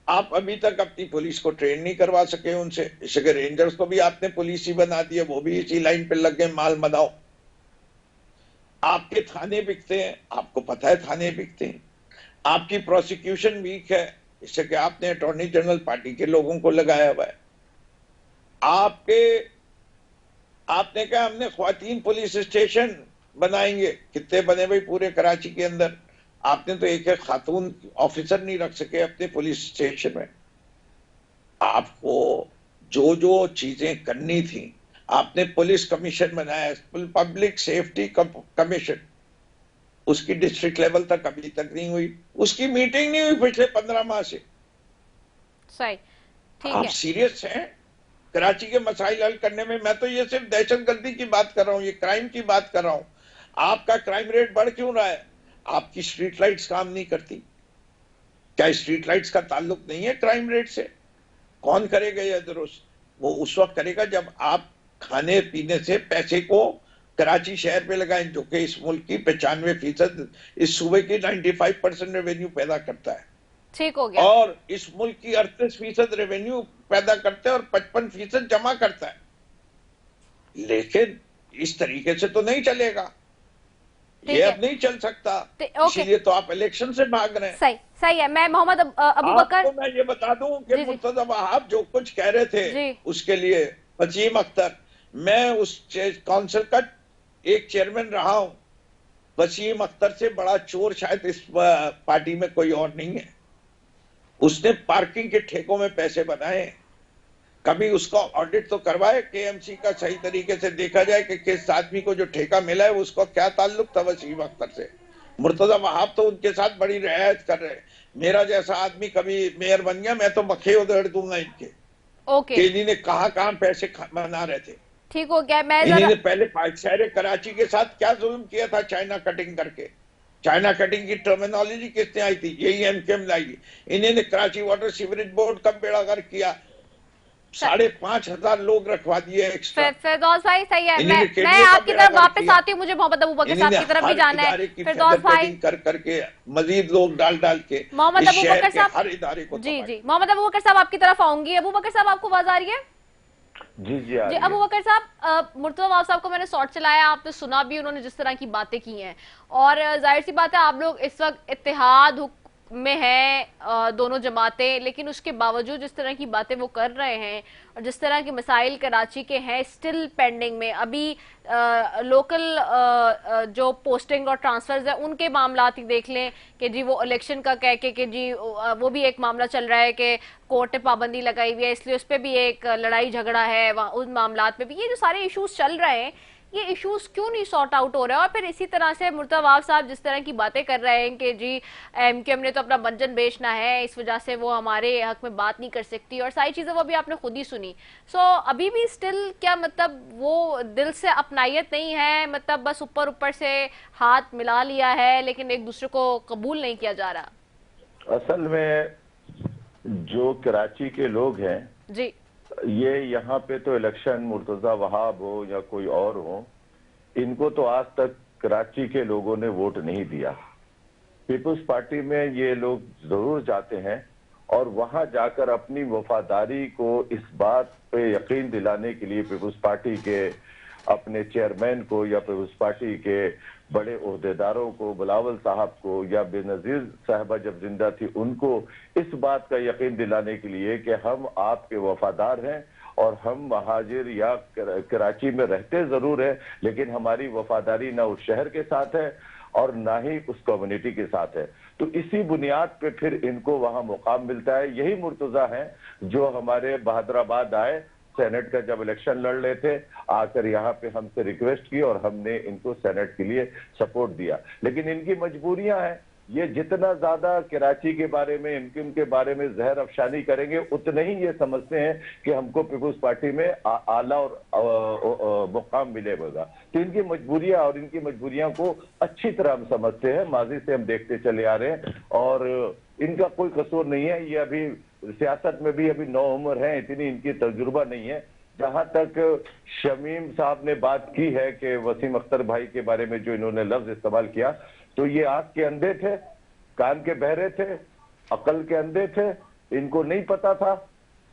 आप अभी तक अपनी पुलिस को ट्रेन नहीं करवा सके उनसे। इसके रेंजर्स को भी आपने पुलिस ही बना दिया, वो भी इसी लाइन पे लग गए, माल मनाओ। आपके थाने बिकते हैं, आपको पता है थाने बिकते हैं। आपकी प्रोसिक्यूशन वीक है, इससे कि आपने अटॉर्नी जनरल पार्टी के लोगों को लगाया हुआ है। आपने कहा हमने ख्वातीन पुलिस स्टेशन बनाएंगे, कितने बने भाई पूरे कराची के अंदर? आपने तो एक खातून ऑफिसर नहीं रख सके अपने पुलिस स्टेशन में। आपको जो जो चीजें करनी थी, आपने पुलिस कमीशन बनाया, पब्लिक सेफ्टी कमीशन, उसकी डिस्ट्रिक्ट लेवल तक अभी तक नहीं हुई, उसकी मीटिंग नहीं हुई पिछले 15 माह से। सही, ठीक आप है। सीरियस हैं कराची के मसाइल हल करने में? मैं तो ये सिर्फ दहशतगर्दी की बात कर रहा हूँ, ये क्राइम की बात कर रहा हूँ। आपका क्राइम रेट बढ़ क्यों रहा है? आपकी स्ट्रीट लाइट्स काम नहीं करती। क्या स्ट्रीट लाइट्स का ताल्लुक नहीं है क्राइम रेट से? कौन करेगा ये दुरुस्त? वो उस वक्त करेगा जब आप खाने पीने से पैसे को कराची शहर पे लगाएं, जो कि इस मुल्क की 95%, इस सूबे की 95% रेवेन्यू पैदा करता है। ठीक हो गया। और इस मुल्क की 38% रेवेन्यू पैदा करता है और 55% जमा करता है। लेकिन इस तरीके से तो नहीं चलेगा, ये अब नहीं चल सकता। इसीलिए तो आप इलेक्शन से भाग रहे हैं। सही, सही है। मैं मोहम्मद अबू बकर, आपको मैं ये बता दूं कि मुर्तजा वहाब जो कुछ कह रहे थे उसके लिए वसीम अख्तर, मैं उस काउंसिल का एक चेयरमैन रहा हूं, वसीम अख्तर से बड़ा चोर शायद इस पार्टी में कोई और नहीं है। उसने पार्किंग के ठेकों में पैसे बनाए। कभी उसका ऑडिट तो करवाए, केएमसी का सही तरीके से देखा जाए कि किस आदमी को जो ठेका मिला है उसको क्या ताल्लुक था वसीम अख्तर से। मुर्तजा वहाब तो उनके साथ बड़ी रियायत कर रहे हैं। मेरा जैसा आदमी कभी मेयर बन गया, मैं तो मखे उधेड़ दूंगा इनके। ओके, इन्होंने कहाँ पैसे बना रहे थे। ठीक हो गया। मैं इन्होंने पहले शहर कराची के साथ क्या जुल्म किया था चाइना कटिंग करके। चाइना कटिंग की टर्मिनोलॉजी किसने आई थी? यही एमकेएम लाई। इन्होंने कराची वाटर सीवरेज बोर्ड का बेड़ागर किया, 5,500 लोग रखवा दिए एक्स्ट्रा। फिरदौस भाई सही है, मैं आपकी तरफ वापस आती हूँ, मुझे मोहम्मद अबू बकर साहब की तरफ भी जाना है। फिरदौस भाई करके मजीद लोग डाल के मोहम्मद अबू बकर साहब हर इदारे को जी मोहम्मद अबू बकर साहब आपकी तरफ आऊंगी। अबू बकर साहब आपको आवाज आ रही है? जी अबू बकर साहब, मुर्तजा वहाब साहब को मैंने शॉर्ट चलाया, आपने सुना भी उन्होंने जिस तरह की बातें की हैं, और जाहिर सी बात है आप लोग इस वक्त इत्तेहाद में है दोनों जमातें, लेकिन उसके बावजूद जिस तरह की बातें वो कर रहे हैं और जिस तरह के मसाइल कराची के हैं स्टिल पेंडिंग में, अभी लोकल जो पोस्टिंग और ट्रांसफर्स है उनके मामला ही देख लें कि जी वो इलेक्शन का कह के कि जी वो भी एक मामला चल रहा है कि कोर्ट ने पाबंदी लगाई हुई है, इसलिए उस पर भी एक लड़ाई झगड़ा है, उन मामला में भी ये जो सारे इशूज चल रहे हैं, ये इश्यूज क्यों नहीं सॉर्ट आउट हो रहे हैं? और फिर इसी तरह से मुर्तजा वहाब साहब जिस तरह की बातें कर रहे हैं कि जी एमकेएम ने तो अपना मंजन बेचना है, इस वजह से वो हमारे हक में बात नहीं कर सकती, और सारी चीजें वो भी आपने खुद ही सुनी। सो अभी भी स्टिल क्या मतलब वो दिल से अपनायत नहीं है, मतलब बस ऊपर ऊपर से हाथ मिला लिया है लेकिन एक दूसरे को कबूल नहीं किया जा रहा? असल में जो कराची के लोग हैं जी, ये यहाँ पे तो इलेक्शन मुर्तजा वहाब हो या कोई और हो, इनको तो आज तक कराची के लोगों ने वोट नहीं दिया। पीपल्स पार्टी में ये लोग जरूर जाते हैं और वहां जाकर अपनी वफादारी को इस बात पे यकीन दिलाने के लिए पीपल्स पार्टी के अपने चेयरमैन को या पीपल्स पार्टी के बड़े ओहदेदारों को, बिलावल साहब को या बेनजीर साहबा जब जिंदा थी उनको इस बात का यकीन दिलाने के लिए कि हम आपके वफादार हैं और हम महाजिर या कराची में रहते जरूर हैं, लेकिन हमारी वफादारी ना उस शहर के साथ है और ना ही उस कम्युनिटी के साथ है। तो इसी बुनियाद पे फिर इनको वहां मुकाम मिलता है। यही मुर्तजा हैं जो हमारे बहादुराबाद आए, सेनेट का जब इलेक्शन लड़ रहे थे, आकर यहाँ पे हमसे रिक्वेस्ट की और हमने इनको सेनेट के लिए सपोर्ट दिया। लेकिन इनकी मजबूरियां हैं, ये जितना ज्यादा कराची के बारे में, इनके बारे में जहर अफशानी करेंगे उतने ही ये समझते हैं कि हमको पीपुल्स पार्टी में आला और मुकाम मिलेगा। तो इनकी मजबूरियां और इनकी मजबूरियां को अच्छी तरह हम समझते हैं, माजी से हम देखते चले आ रहे हैं और इनका कोई कसूर नहीं है। ये अभी सियासत में भी अभी नौ उम्र है, इतनी इनकी तजुर्बा नहीं है। जहां तक शमीम साहब ने बात की है कि वसीम अख्तर भाई के बारे में जो इन्होंने लफ्ज इस्तेमाल किया, तो ये आंख के अंधे थे, कान के बहरे थे, अकल के अंधे थे। इनको नहीं पता था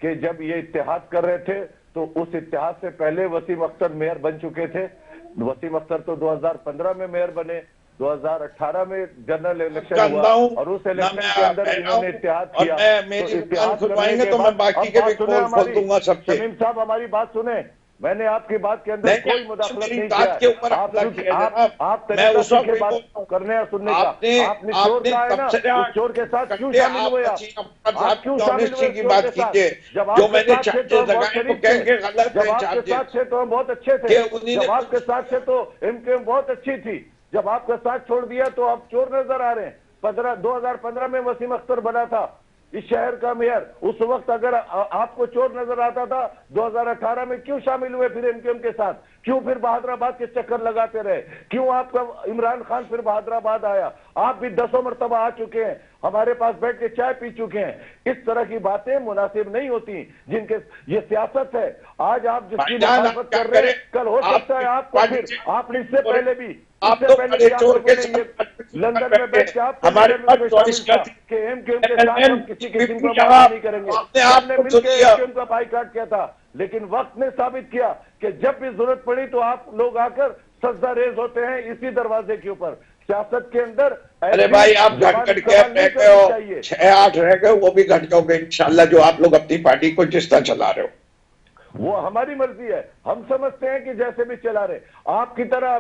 कि जब ये इत्तेहाद कर रहे थे तो उस इत्तेहाद से पहले वसीम अख्तर मेयर बन चुके थे। वसीम अख्तर तो 2015 में मेयर बने, 2018 में जनरल इलेक्शन हुआ और उस इलेक्शन के अंदर इन्होंने इत्तेहाद किया। तो मैं बाकी के भी पोल खोल दूंगा सबसे। शमीम साहब हमारी बात सुने, मैंने आपकी बात के अंदर कोई मुदाखलत नहीं किया। आप तरीका के बात करने और सुनने का, आपने चोर का है ना, उस चोर के साथ क्यों शामिल हुए? आप क्यों शामिल हुए की बात कीजिए? जब आपके साथ थे तो हम बहुत अच्छे थे, जब आपके साथ थे तो एमकेएम बहुत अच्छी थी, जब आपका साथ छोड़ दिया तो आप चोर नजर आ रहे हैं। 2015 में वसीम अख्तर बना था इस शहर का मेयर, उस वक्त अगर आपको चोर नजर आता था 2018 में क्यों शामिल हुए फिर एमकेएम के साथ? क्यों फिर बहादुराबाद के चक्कर लगाते रहे? क्यों आपका इमरान खान फिर बहादुराबाद आया? आप भी 10 मरतबा आ चुके हैं, हमारे पास बैठ के चाय पी चुके हैं। इस तरह की बातें मुनासिब नहीं होती जिनके, ये सियासत है। आज आप जिसकी मुखालफत कर रहे हैं, कल हो सकता है आपको फिर, आपने इससे पहले भी लंदन में बैठ के आप कि एमकेएम के साथ हम किसी किस्म का बात नहीं करेंगे, आपने मिलकर एमकेएम का बाइकाट किया था। लेकिन वक्त ने साबित किया कि जब भी जरूरत पड़ी तो आप लोग आकर सजदा रेज होते हैं इसी दरवाजे के ऊपर। सियासत के अंदर अरे भाई आप घट के रह गए हो, 6-8 रह गए, वो भी घट जाओगे इंशाल्लाह, जो आप लोग अपनी पार्टी को जिस तरह चला रहे हो वो हमारी मर्जी है। हम समझते हैं कि जैसे भी चला रहे, आपकी तरह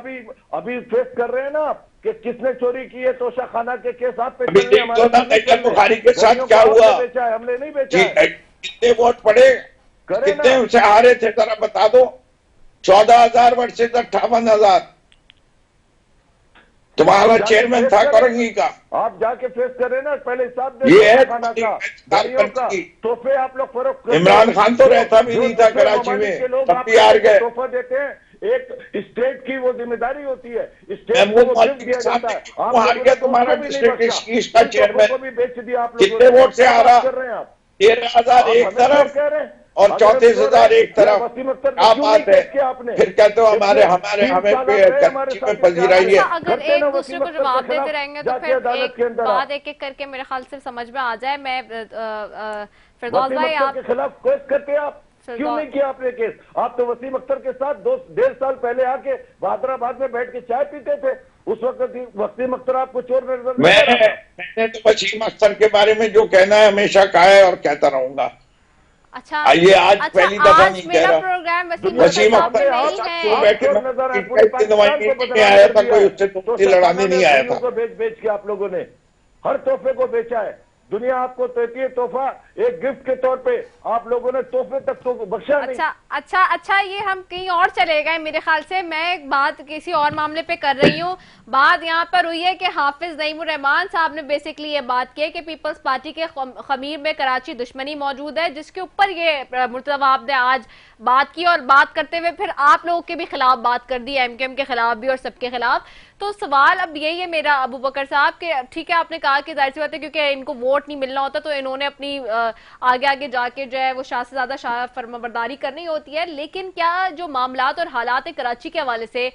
अभी फेस कर रहे हैं ना आप कि किसने चोरी की है तोशा खाना के केस आप पे अभी चल रहे हैं, देख लो ना नैय्यर बुखारी के साथ गाड़ियों क्या को हुआ। आपने बेचा है, हमने नहीं बेचा जी, है। कितने वोट पड़े, करे कितने ना। उनसे हारे थे, जरा बता दो। 14,000 वर्सेस 58,000। तुम्हारा चेयरमैन था कोरंगी का। आप जाके फेस करें ना, पहले हिसाब दे ये है खाना का, गाड़ियों का, तोहफे आप लोग फरोख्त करते हैं। इमरान खान तो रहता भी नहीं था कराची में, तब भी हार गए। तोहफा देते हैं, एक स्टेट की वो जिम्मेदारी होती है, स्टेट महमूद को गिफ्ट दिया जाता है। वो हार गया, तुम्हारा डिस्ट्रिक्ट ईस्ट का चेयरमैन को भी बेच दिया आप लोग। कितने वोट से हारा? कर रहे हैं आप 13,000 एक तरफ कह रहे हैं और 34,000 एक तरफ। वसीम अख्तर क्या बात है, आपने फिर कहते हो हमें कराची में पजीराई है। अच्छा, अगर एक दूसरे को जवाब देते रहेंगे तो फिर एक बात एक एक करके मेरे ख्याल से समझ में आ जाए। मैं फिरदौस भाई आप के खिलाफ केस करते आप क्यों नहीं किया आपने केस? आप तो वसीम अख्तर के साथ 1.5 साल पहले आके हैदराबाद में बैठ के चाय पीते थे, उस वक्त वसीम अख्तर आपको चोर नजर मैंने तो वसीम अख्तर के बारे में जो कहना है हमेशा कहा है और कहता रहूंगा। अच्छा, ये आज पहली दफा नहीं कह रहा। प्रोग्राम वसीम अख्तर बैठे में आया था, कोई उससे दोस्ती लड़ाने नहीं आया था। बेच के आप लोगों ने हर तोहफे को बेचा है। दुनिया आपको देती है तोहफा एक गिफ्ट के तौर पे, आप लोगों ने तोहफे तक तो बख्शा नहीं। अच्छा, ये हम कहीं और चले गए मेरे ख्याल से। मैं एक बात किसी और मामले पे कर रही हूँ। बात यहाँ पर हुई है कि हाफिज नईमुर रहमान साहब ने बेसिकली ये बात की है कि पीपल्स पार्टी के खमीर में कराची दुश्मनी मौजूद है, जिसके ऊपर ये मुर्तज़ा आपने आज बात की और बात करते हुए फिर आप लोगों के भी खिलाफ बात कर दी, एमकेएम के खिलाफ भी और सबके खिलाफ। तो सवाल अब यही है मेरा अबू बकर साहब के, ठीक है आपने कहा कि जाहिर सी बात है क्योंकि इनको वोट नहीं मिलना होता तो इन्होंने अपनी आगे आगे जाके जो है वो शाह से ज्यादा शाह फर्माबरदारी करनी होती है। लेकिन क्या जो मामलात और हालात है कराची के हवाले से,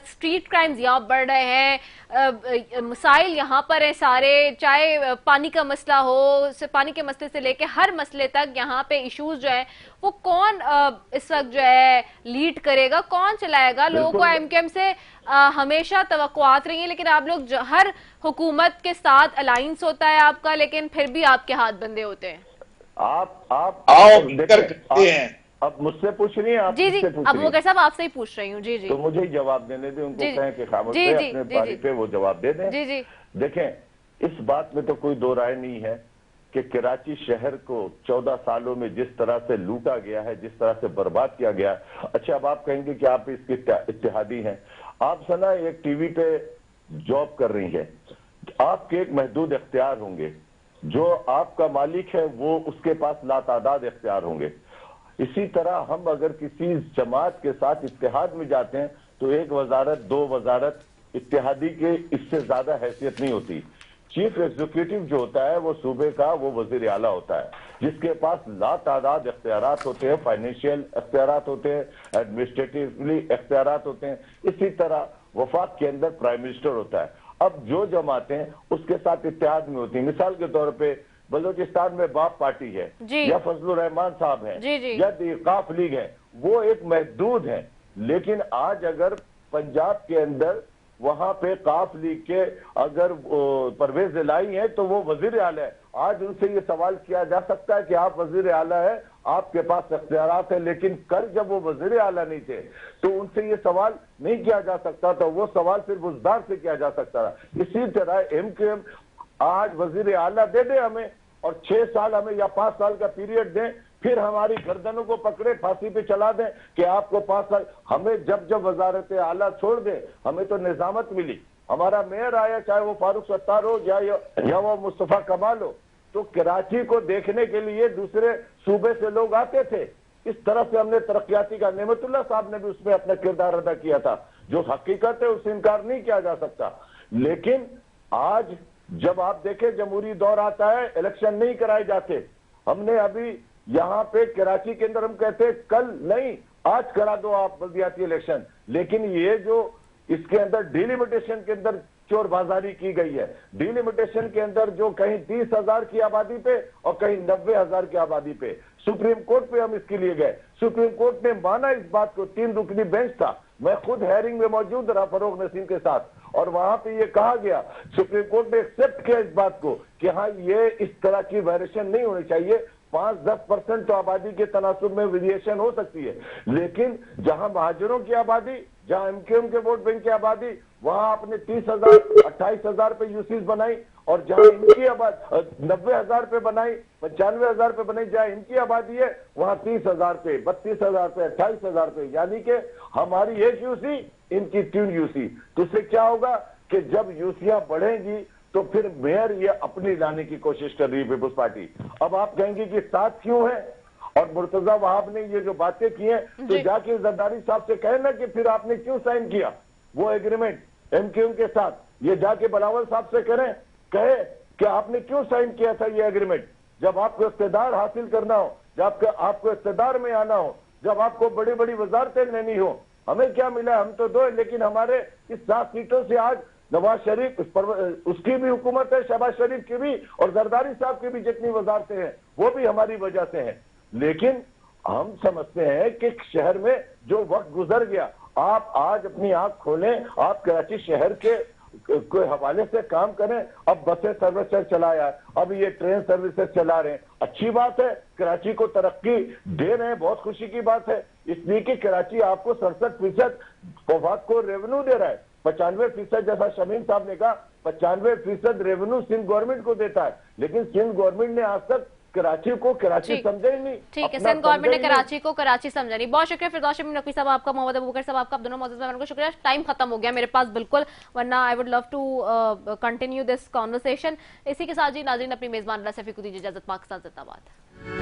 स्ट्रीट क्राइम्स यहाँ बढ़ रहे हैं, मसाइल यहाँ पर है सारे, चाहे पानी का मसला हो, पानी के मसले से लेके हर मसले तक यहाँ पे इश्यूज जो है वो कौन इस वक्त जो है लीड करेगा, कौन चलाएगा? लोगों को एमकेएम से हमेशा तवक्कुआत रही है, लेकिन आप लोग हर हुकूमत के साथ अलायंस होता है आपका, लेकिन फिर भी आपके हाथ बंधे होते हैं। आप करते हैं। अब मुझसे पूछ रही हैं आप? जी अबू बकर साहब आपसे ही पूछ रही हूँ। जी तो मुझे जवाब देने दें, उनको कहें कि खामोश रहे, अपने बारी पे वो जवाब दे दें। जी देखें, इस बात में तो कोई दो राय नहीं है कि कराची शहर को 14 सालों में जिस तरह से लूटा गया है, जिस तरह से बर्बाद किया गया है। अच्छा, अब आप कहेंगे कि आप इसके इत्तेहादी हैं। आप सना एक टीवी पे जॉब कर रही है, आपके एक महदूद इख्तियार होंगे, जो आपका मालिक है वो उसके पास लातादाद इख्तियार होंगे। इसी तरह हम अगर किसी जमात के साथ इत्तेहाद में जाते हैं तो एक वजारत, दो वजारत, इत्तेहादी के इससे ज्यादा हैसियत नहीं होती। चीफ एग्जीक्यूटिव जो होता है वो सूबे का वो वजीर आला होता है, जिसके पास लातादाद इख्तियारात होते हैं, फाइनेंशियल इख्तियारात होते हैं, एडमिनिस्ट्रेटिवली इख्तियारात होते हैं। इसी तरह वफाक के अंदर प्राइम मिनिस्टर होता है। अब जो जमातें उसके साथ इत्तेहाद में होती हैं, मिसाल के तौर पे बलूचिस्तान में बाप पार्टी है या फजलुर रहमान साहब हैं या इकाफ लीग है, वो एक महदूद है। लेकिन आज अगर पंजाब के अंदर वहां पे काफ लीग के अगर परवेज इलाही है तो वो वजीर आला है। आज उनसे ये सवाल किया जा सकता है कि आप वजीर आला है, आपके पास इख्तियारात है, लेकिन कल जब वो वजीर आला नहीं थे तो उनसे ये सवाल नहीं किया जा सकता था, वो सवाल सिर्फ बुजदार से किया जा सकता था। इसी तरह एमकेएम आज वजीर आला दे दे हमें और 6 साल हमें या 5 साल का पीरियड दें, फिर हमारी गर्दनों को पकड़े फांसी पे चला दें कि आपको 5 साल, हमें जब जब वजारत आला छोड़ दें, हमें तो निजामत मिली, हमारा मेयर आया, चाहे वो फारूक सत्तार हो या वो मुस्तफा कमाल हो, तो कराची को देखने के लिए दूसरे सूबे से लोग आते थे। इस तरह से हमने तरक्याती का, नेमतुल्लाह साहब ने भी उसमें अपना किरदार अदा किया था, जो हकीकत है उससे इनकार नहीं किया जा सकता। लेकिन आज जब आप देखें जमहूरी दौर आता है, इलेक्शन नहीं कराए जाते। हमने अभी यहाँ पे कराची के अंदर हम कहते हैं कल नहीं आज करा दो आप बल्दियाती इलेक्शन, लेकिन ये जो इसके अंदर डिलिमिटेशन के अंदर चोरबाजारी की गई है, डिलिमिटेशन के अंदर जो कहीं 30,000 की आबादी पे और कहीं 90,000 की आबादी पे, सुप्रीम कोर्ट पे हम इसके लिए गए, सुप्रीम कोर्ट ने माना इस बात को, 3 रुकनी बेंच था, मैं खुद हेयरिंग में मौजूद रहा फरोग नसीम के साथ, और वहां पे ये कहा गया, सुप्रीम कोर्ट ने एक्सेप्ट किया इस बात को कि हाँ ये इस तरह की वायलेशन नहीं होनी चाहिए। 5-10% तो आबादी के तनासुब में वेरिएशन हो सकती है, लेकिन जहां महाजरों की आबादी, जहां एमक्यूएम के वोट बैंक की आबादी, वहां आपने 30,000 28,000 पे यूसीज बनाई, और जहां इनकी आबादी 90,000 पे बनाई, 95,000 पे बनाई, जहां इनकी आबादी है वहां 30,000 पे, 32,000 पे, 28,000 पे, यानी कि हमारी 1 यूसी, इनकी 3 यूसी। तो उससे क्या होगा कि जब यूसियां बढ़ेंगी तो फिर मेयर ये अपनी लाने की कोशिश कर रही है पीपुल्स पार्टी। अब आप कहेंगे कि 7 क्यों है, और मुर्तजा वहाब ने ये जो बातें की हैं, तो जाके जरदारी साहब से कहे ना कि फिर आपने क्यों साइन किया वो एग्रीमेंट एमक्यूएम के साथ। ये जाके बिलावल साहब से कहे कि आपने क्यों साइन किया था ये एग्रीमेंट, जब आपको इख्तिदार हासिल करना हो, जब आपको इख्तिदार में आना हो, जब आपको बड़ी बड़ी वजारतें लेनी हो। हमें क्या मिला, हम तो 2 लेकिन हमारे इस 7 सीटों से आज नवाज शरीफ उसकी भी हुकूमत है, शहबाज शरीफ की भी, और जरदारी साहब की भी जितनी वजारतें हैं वो भी हमारी वजह से हैं। लेकिन हम समझते हैं कि शहर में जो वक्त गुजर गया, आप आज अपनी आंख खोलें, आप कराची शहर के कोई हवाले से काम करें। अब बसें सर्विसेज चलाया, अब ये ट्रेन सर्विसेज चला रहे हैं, अच्छी बात है, कराची को तरक्की दे रहे हैं, बहुत खुशी की बात है। इसलिए कि कराची आपको 67% वफाक को रेवेन्यू दे रहा है, 95% जैसा शमीम साहब ने कहा, 95% रेवेन्यू सिंध गवर्नमेंट को देता है, लेकिन सिंध गवर्नमेंट ने आज तक कराची को कराची समझे ही नहीं। ठीक है, सिंध गवर्नमेंट ने कराची को कराची समझा नहीं। बहुत शुक्रिया फिरदौस शमीम नकवी साहब आपका, मोहम्मद अबूबकर साहब आपका, आप दोनों मौजूद मेहमानों को शुक्रिया। टाइम खत्म हो गया मेरे पास बिल्कुल, वरना I would love to continue this conversation. इसी के साथ जी नाज़रीन अपनी मेजबान रज़ा सैफी को दीजिए इजाजत। पाकिस्तान जिंदाबाद।